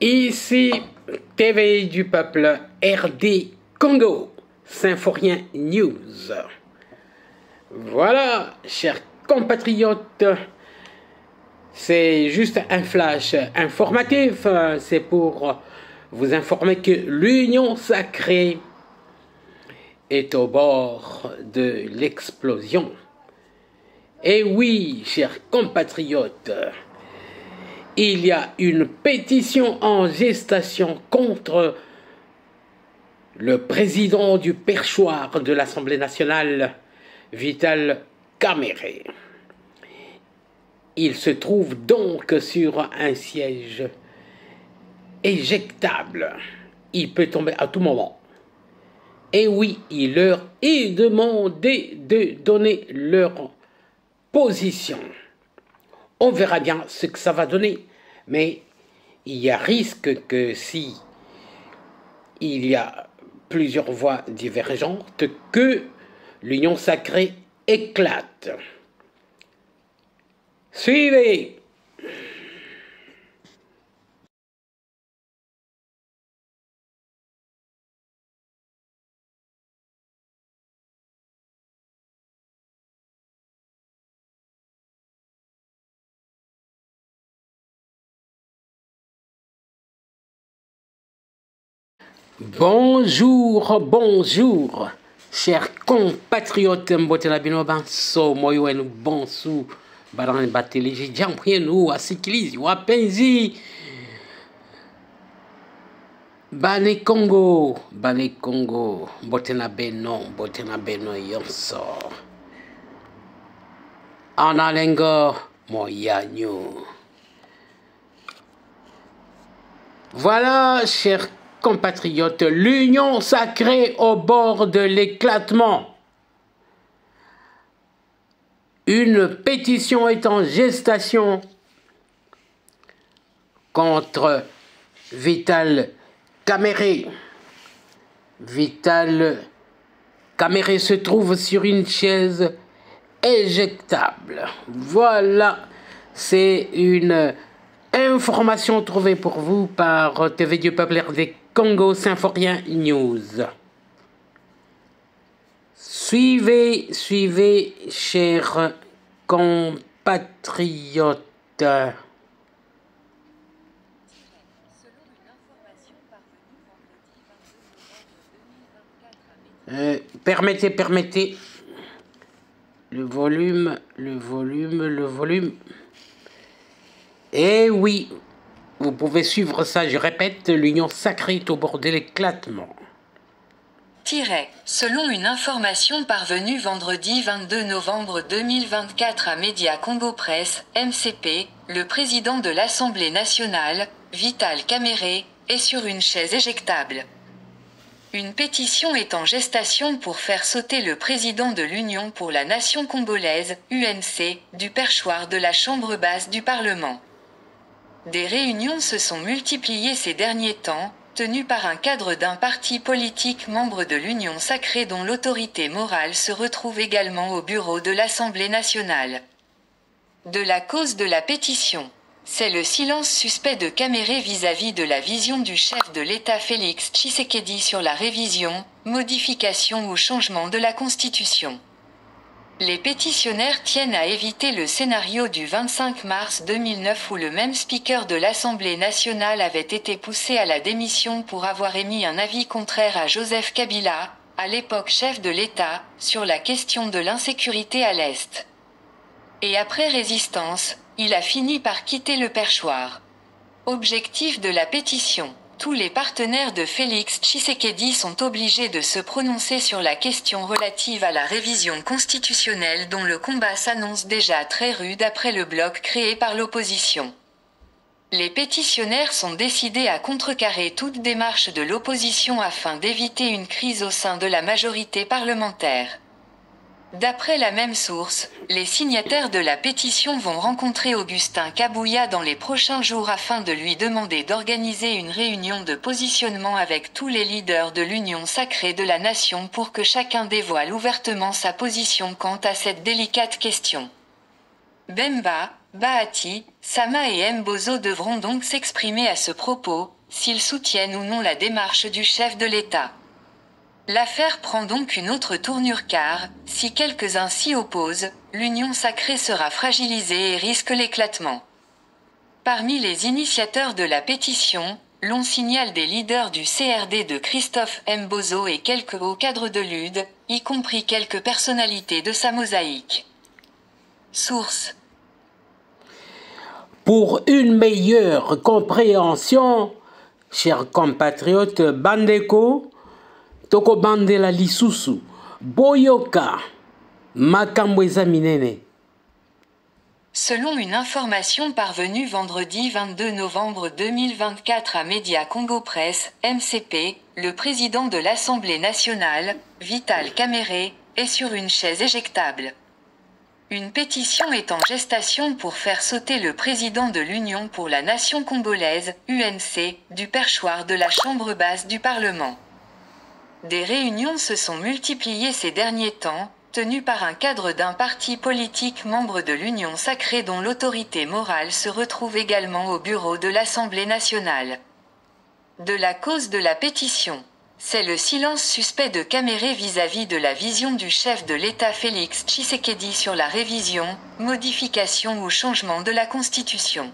Ici, TV du peuple, RD Congo, Symphorien News. Voilà, chers compatriotes, c'est juste un flash informatif. C'est pour vous informer que l'Union sacrée est au bord de l'explosion. Et oui, chers compatriotes, il y a une pétition en gestation contre le président du perchoir de l'Assemblée nationale, Vital Kamerhe. Il se trouve donc sur un siège éjectable. Il peut tomber à tout moment. Et oui, il leur est demandé de donner leur position. On verra bien ce que ça va donner, mais il y a risque que si il y a plusieurs voix divergentes, que l'union sacrée éclate. Suivez! Bonjour, bonjour, chers compatriotes, mbotela bino banso moyo wenu bonsu barani bateleji jambo yenu wasikilizi wapenzi bane Congo mbotela beno yonso analengo moyanyu. Voilà, chers compatriotes, l'union sacrée au bord de l'éclatement. Une pétition est en gestation contre Vital Kamerhe. Vital Kamerhe se trouve sur une chaise éjectable. Voilà, c'est une information trouvée pour vous par TV du Peuple RD Congo Symphorien News. Suivez, chers compatriotes. Permettez. Le volume. Eh oui, vous pouvez suivre ça, je répète, l'union sacrée est au bord de l'éclatement. Selon une information parvenue vendredi 22 novembre 2024 à Média Congo Presse, MCP, le président de l'Assemblée nationale, Vital Kamerhe, est sur une chaise éjectable. Une pétition est en gestation pour faire sauter le président de l'Union pour la nation congolaise, UNC, du perchoir de la Chambre basse du Parlement. Des réunions se sont multipliées ces derniers temps, tenues par un cadre d'un parti politique membre de l'Union sacrée dont l'autorité morale se retrouve également au bureau de l'Assemblée nationale. De la cause de la pétition, c'est le silence suspect de Kamerhe vis-à-vis de la vision du chef de l'État Félix Tshisekedi sur la révision, modification ou changement de la Constitution. Les pétitionnaires tiennent à éviter le scénario du 25 mars 2009 où le même speaker de l'Assemblée nationale avait été poussé à la démission pour avoir émis un avis contraire à Joseph Kabila, à l'époque chef de l'État, sur la question de l'insécurité à l'Est. Et après résistance, il a fini par quitter le perchoir. Objectif de la pétition. Tous les partenaires de Félix Tshisekedi sont obligés de se prononcer sur la question relative à la révision constitutionnelle dont le combat s'annonce déjà très rude après le bloc créé par l'opposition. Les pétitionnaires sont décidés à contrecarrer toute démarche de l'opposition afin d'éviter une crise au sein de la majorité parlementaire. D'après la même source, les signataires de la pétition vont rencontrer Augustin Kabouya dans les prochains jours afin de lui demander d'organiser une réunion de positionnement avec tous les leaders de l'Union sacrée de la nation pour que chacun dévoile ouvertement sa position quant à cette délicate question. Bemba, Bahati, Sama et Mbozo devront donc s'exprimer à ce propos, s'ils soutiennent ou non la démarche du chef de l'État. L'affaire prend donc une autre tournure car, si quelques-uns s'y opposent, l'union sacrée sera fragilisée et risque l'éclatement. Parmi les initiateurs de la pétition, l'on signale des leaders du CRD de Christophe Mbozo et quelques hauts cadres de l'UD, y compris quelques personnalités de sa mosaïque. Source. Pour une meilleure compréhension, chers compatriotes Bandeko, Toko Bandela Lisusu, Boyoka, Makambweza Minene. Selon une information parvenue vendredi 22 novembre 2024 à Média Congo Presse, MCP, le président de l'Assemblée nationale, Vital Kamerhe, est sur une chaise éjectable. Une pétition est en gestation pour faire sauter le président de l'Union pour la nation congolaise, UNC, du perchoir de la Chambre basse du Parlement. Des réunions se sont multipliées ces derniers temps, tenues par un cadre d'un parti politique membre de l'Union sacrée dont l'autorité morale se retrouve également au bureau de l'Assemblée nationale. De la cause de la pétition. C'est le silence suspect de Kamerhe vis-à-vis de la vision du chef de l'État Félix Tshisekedi sur la révision, modification ou changement de la Constitution.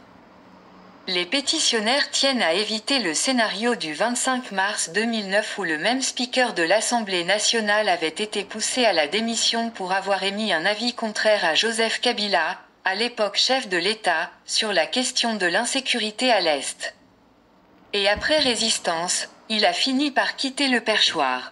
Les pétitionnaires tiennent à éviter le scénario du 25 mars 2009 où le même speaker de l'Assemblée nationale avait été poussé à la démission pour avoir émis un avis contraire à Joseph Kabila, à l'époque chef de l'État, sur la question de l'insécurité à l'Est. Et après résistance, il a fini par quitter le perchoir.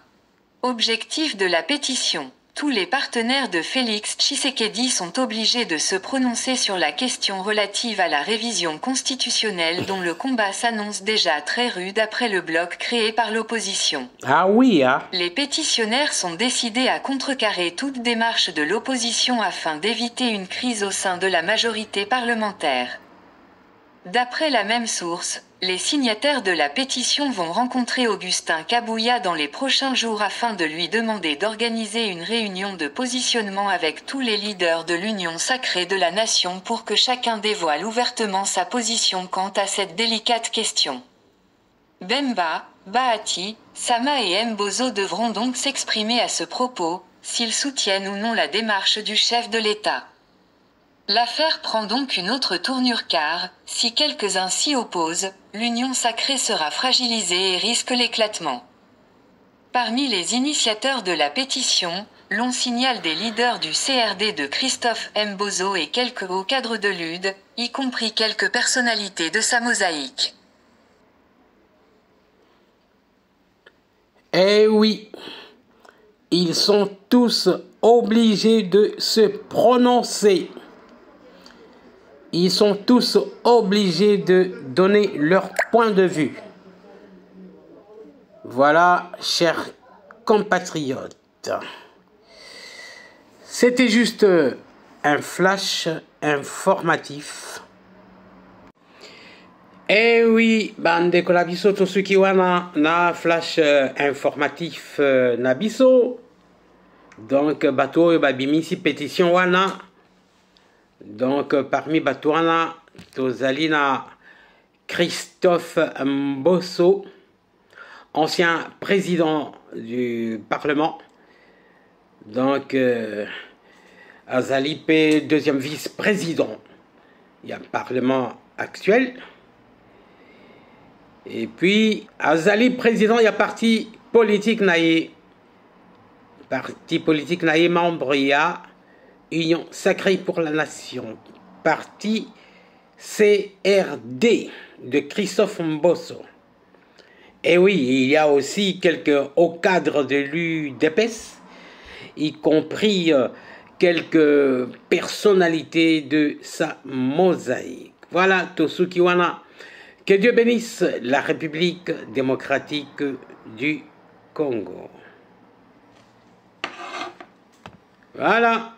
Objectif de la pétition. Tous les partenaires de Félix Tshisekedi sont obligés de se prononcer sur la question relative à la révision constitutionnelle dont le combat s'annonce déjà très rude après le bloc créé par l'opposition. Ah oui, hein? Les pétitionnaires sont décidés à contrecarrer toute démarche de l'opposition afin d'éviter une crise au sein de la majorité parlementaire. D'après la même source, les signataires de la pétition vont rencontrer Augustin Kabouya dans les prochains jours afin de lui demander d'organiser une réunion de positionnement avec tous les leaders de l'Union sacrée de la nation pour que chacun dévoile ouvertement sa position quant à cette délicate question. Bemba, Bahati, Sama et Mbozo devront donc s'exprimer à ce propos, s'ils soutiennent ou non la démarche du chef de l'État. L'affaire prend donc une autre tournure car, si quelques-uns s'y opposent, l'union sacrée sera fragilisée et risque l'éclatement. Parmi les initiateurs de la pétition, l'on signale des leaders du CRD de Christophe Mbozo et quelques hauts cadres de l'UD, y compris quelques personnalités de sa mosaïque. Eh oui, ils sont tous obligés de se prononcer. Ils sont tous obligés de donner leur point de vue. Voilà, chers compatriotes. C'était juste un flash informatif. Eh oui, bandeko na biso tosuki wana na flash informatif na biso. Donc bato oyo babimisi pétition wana. Donc parmi bato wana tozali na Christophe Mbosso, ancien président du Parlement. Donc azali pe deuxième vice-président. Il y a un Parlement actuel. Et puis, Azali, président, il y a parti politique naïe. Parti politique naïe, membre, il y a Union Sacrée pour la Nation. Parti CRD de Christophe Mbosso. Et oui, il y a aussi quelques hauts cadres de l'UDPS, y compris quelques personnalités de sa mosaïque. Voilà, Tosukiwana. Que Dieu bénisse la République démocratique du Congo. Voilà.